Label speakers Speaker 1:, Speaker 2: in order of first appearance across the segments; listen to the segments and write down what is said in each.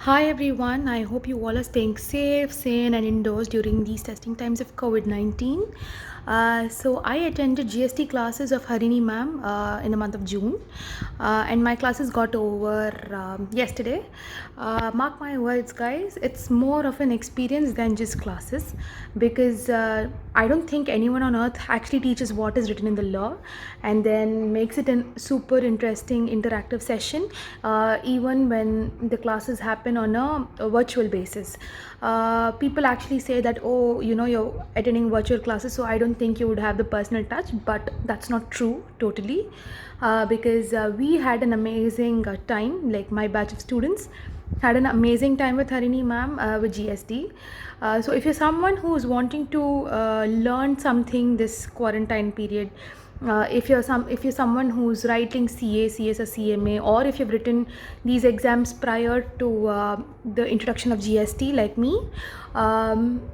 Speaker 1: Hi everyone, I hope you all are staying safe, sane, and indoors during these testing times of COVID 19. So, I attended GST classes of Harini ma'am in the month of June, and my classes got over yesterday. Mark my words, guys, it's more of an experience than just classes because I don't think anyone on earth actually teaches what is written in the law and then makes it a super interesting interactive session, even when the classes happen on a virtual basis. People actually say that, oh, you're attending virtual classes, so I don't think you would have the personal touch, but that's not true totally. Because we had an amazing time, like my batch of students had an amazing time with Harini ma'am with GSD. So if you're someone who's wanting to learn something this quarantine period, if you're someone who's writing CA, CS or CMA, or if you've written these exams prior to the introduction of GST like me,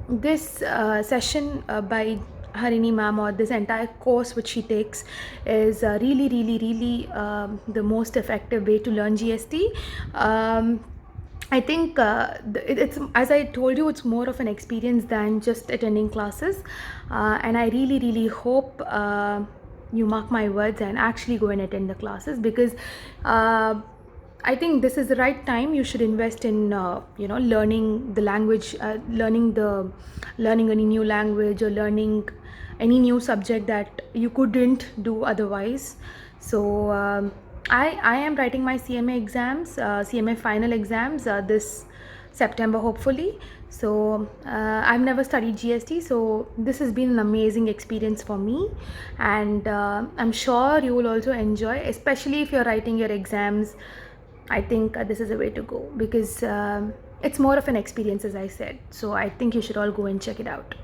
Speaker 1: this session by Harini ma'am, or this entire course which she takes, is really the most effective way to learn GST. I think it's, as I told you, it's more of an experience than just attending classes, and I really hope you mark my words and actually go and attend the classes, because I think this is the right time. You should invest in learning the language, learning any new language, or learning any new subject that you couldn't do otherwise. So I am writing my CMA exams, CMA final exams this September, hopefully. So I've never studied GST, so this has been an amazing experience for me, and I'm sure you will also enjoy, especially if you're writing your exams. I think this is a way to go, because it's more of an experience, as I said. So I think you should all go and check it out.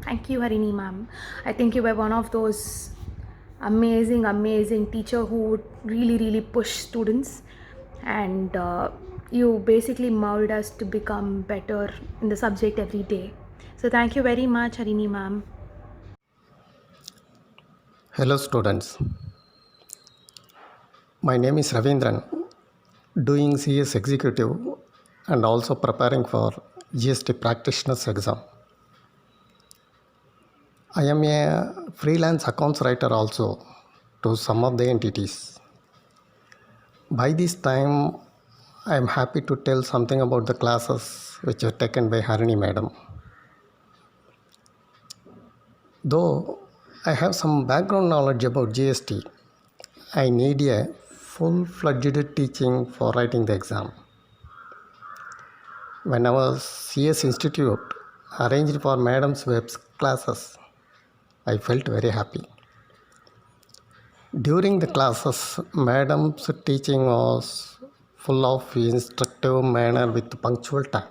Speaker 1: Thank you, Harini ma'am. I think you were one of those amazing teacher who would really push students, and you basically mold us to become better in the subject every day. So thank you very much, Harini ma'am.
Speaker 2: Hello students, my name is Ravindran, doing CS Executive and also preparing for GST Practitioners exam. I am a freelance accounts writer also to some of the entities. By this time, I am happy to tell something about the classes which are taken by Harini Madam. Though I have some background knowledge about GST, I need a full-fledged teaching for writing the exam. When our CS Institute arranged for Madam's web classes, I felt very happy. During the classes, Madam's teaching was full of instructive manner with punctual time,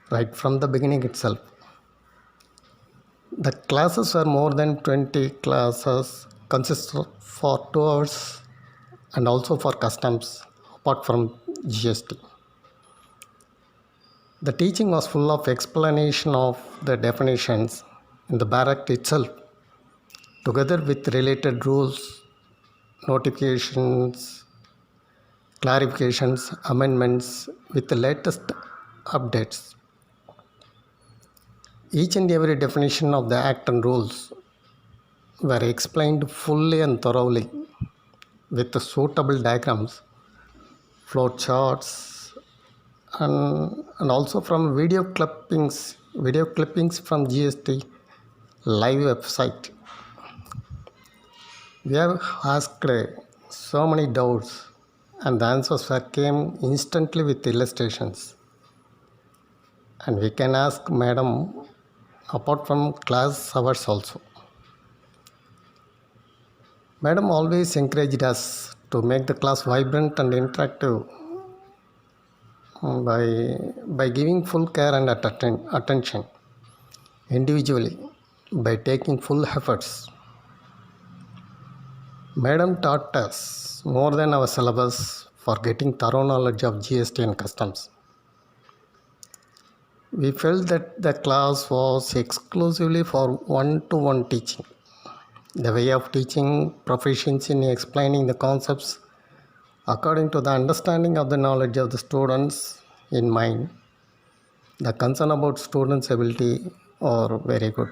Speaker 2: right from the beginning itself. The classes were more than 20 classes, consist of for 2 hours and also for customs apart from GST. The teaching was full of explanation of the definitions in the barrack itself, together with related rules, notifications, clarifications, amendments with the latest updates. Each and every definition of the act and rules were explained fully and thoroughly with the suitable diagrams, flow charts, and also from video clippings from GST live website. We have asked so many doubts, and the answers came instantly with illustrations. And we can ask Madam apart from class hours also. Madam always encouraged us to make the class vibrant and interactive by giving full care and attention individually, by taking full efforts. Madam taught us more than our syllabus for getting thorough knowledge of GST and customs. We felt that the class was exclusively for one-to-one teaching. The way of teaching proficiency in explaining the concepts according to the understanding of the knowledge of the students in mind. The concern about students' ability are very good.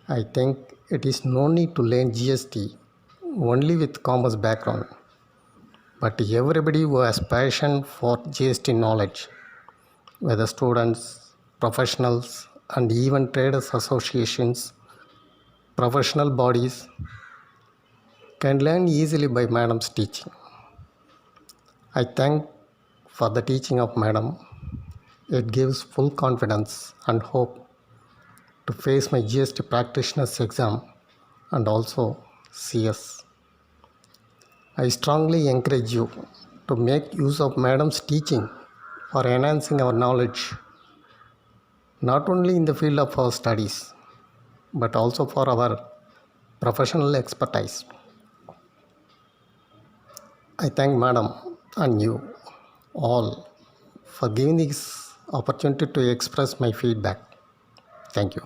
Speaker 2: I think it is no need to learn GST only with commerce background, but everybody who has passion for GST knowledge, whether students, professionals, and even traders associations, professional bodies, can learn easily by Madam's teaching. I thank for the teaching of Madam. It gives full confidence and hope to face my GST practitioner's exam and also CS. I strongly encourage you to make use of Madam's teaching for enhancing our knowledge, not only in the field of our studies, but also for our professional expertise. I thank Madam and you all for giving this opportunity to express my feedback. Thank you.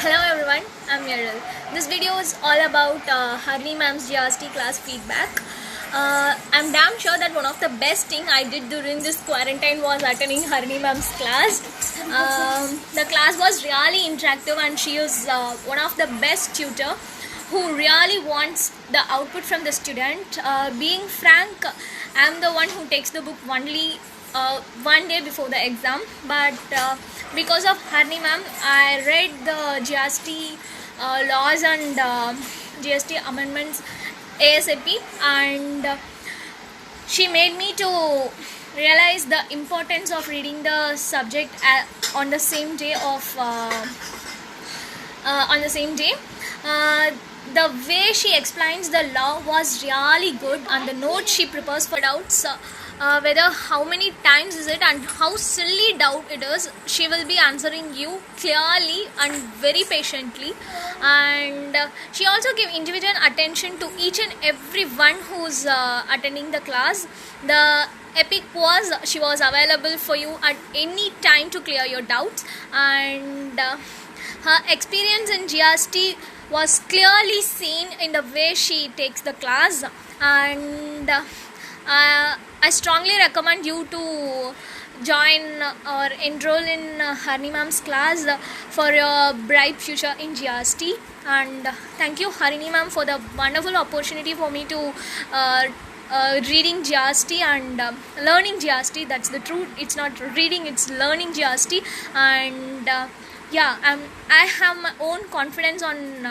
Speaker 3: Hello everyone, I'm Meryl. This video is all about Harini ma'am's GST class feedback. I'm damn sure that one of the best thing I did during this quarantine was attending Harini ma'am's class. The class was really interactive and she is one of the best tutor who really wants the output from the student. Being frank, I'm the one who takes the book only one day before the exam, but because of Harini ma'am, I read the GST laws and GST amendments ASAP, and she made me to realize the importance of reading the subject on the same day of on the same day. The way she explains the law was really good, and the notes she prepares for doubts, whether how many times is it and how silly doubt it is, she will be answering you clearly and very patiently. And she also give individual attention to each and every one who's attending the class. The epic was she was available for you at any time to clear your doubts, and her experience in GST was clearly seen in the way she takes the class. And I strongly recommend you to join or enroll in Harini ma'am's class for your bright future in GST. And thank you Harini ma'am for the wonderful opportunity for me to reading GST and learning GST. That's the truth. It's not reading, it's learning GST. And I have my own confidence on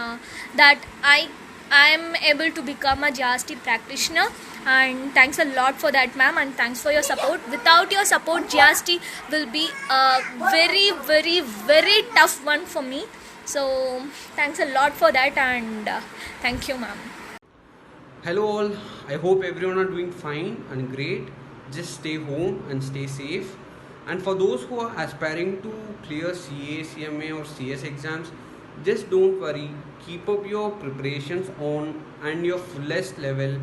Speaker 3: that I am able to become a GST practitioner. And thanks a lot for that ma'am, and thanks for your support. Without your support, GST will be a very very very tough one for me. So thanks a lot for that, and thank you ma'am.
Speaker 4: Hello all, I hope everyone are doing fine and great. Just stay home and stay safe. And for those who are aspiring to clear CA, CMA or CS exams, just don't worry. Keep up your preparations on and your fullest level,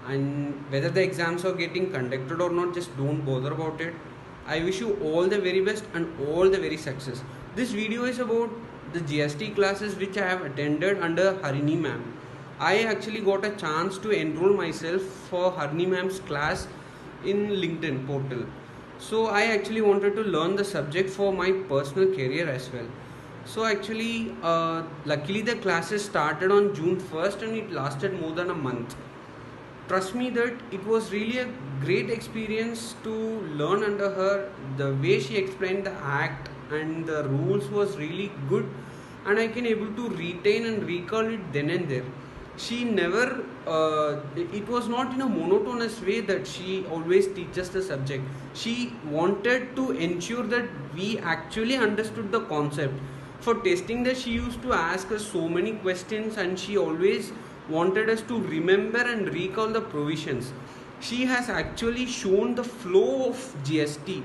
Speaker 4: and whether the exams are getting conducted or not, just don't bother about it. I wish you all the very best and all the very success. This video is about the GST classes which I have attended under Harini ma'am. I actually got a chance to enroll myself for Harini ma'am's class in LinkedIn portal. So I actually wanted to learn the subject for my personal career as well. So actually, luckily the classes started on June 1st and it lasted more than a month. Trust me that it was really a great experience to learn under her. The way she explained the act and the rules was really good, and I can able to retain and recall it then and there. She never it was not in a monotonous way that she always teaches the subject. She wanted to ensure that we actually understood the concept. For testing that, she used to ask us so many questions, and she always wanted us to remember and recall the provisions. She has actually shown the flow of GST,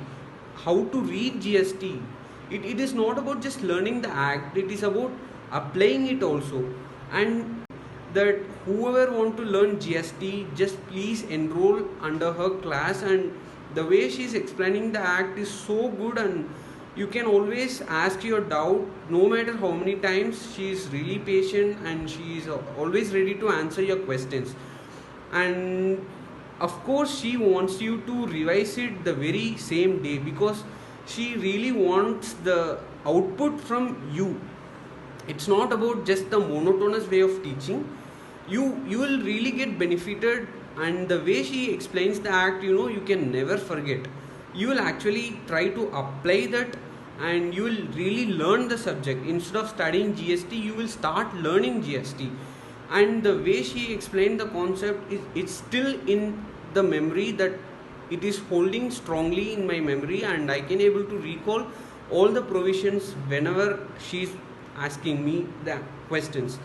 Speaker 4: how to read GST. It is not about just learning the act, it is about applying it also. And that whoever want to learn GST, just please enroll under her class. And the way she is explaining the act is so good, and You can always ask your doubt, no matter how many times. She is really patient and she is always ready to answer your questions. And of course she wants you to revise it the very same day, because she really wants the output from you. It's not about just the monotonous way of teaching. You will really get benefited, and the way she explains the act, you can never forget. You will actually try to apply that, and you will really learn the subject. Instead of studying GST, you will start learning GST. And the way she explained the concept is, it's still in the memory, that it is holding strongly in my memory, and I can able to recall all the provisions whenever she's asking me the questions.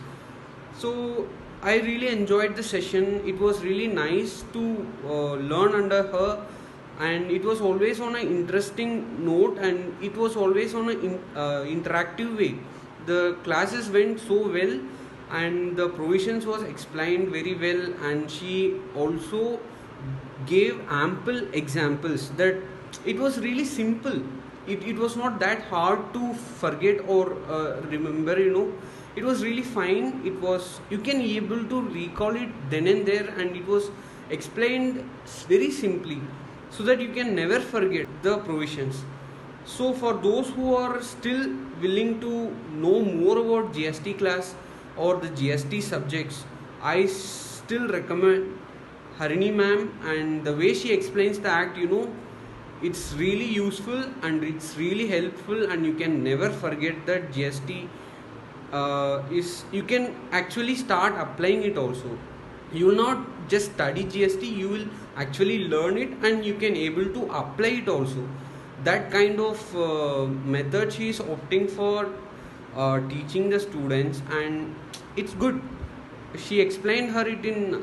Speaker 4: So I really enjoyed the session. It was really nice to learn under her, and it was always on an interesting note, and it was always on an interactive way. The classes went so well, and the provisions was explained very well, and she also gave ample examples, that it was really simple. It was not that hard to forget or remember. It was really fine. It was, you can able to recall it then and there, and it was explained very simply, so that you can never forget the provisions. So for those who are still willing to know more about GST class or the GST subjects, I still recommend Harini ma'am, and the way she explains the act, it's really useful and it's really helpful, and you can never forget that GST is, you can actually start applying it also. You will not just study GST, you will actually learn it, and you can able to apply it also. That kind of method she is opting for teaching the students, and it's good. She explained it in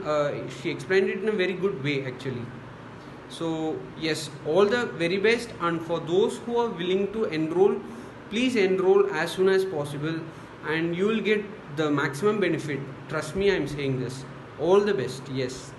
Speaker 4: a very good way actually. So yes, all the very best, and for those who are willing to enroll, please enroll as soon as possible, and you will get the maximum benefit. Trust me, I am saying this. All the best. Yes.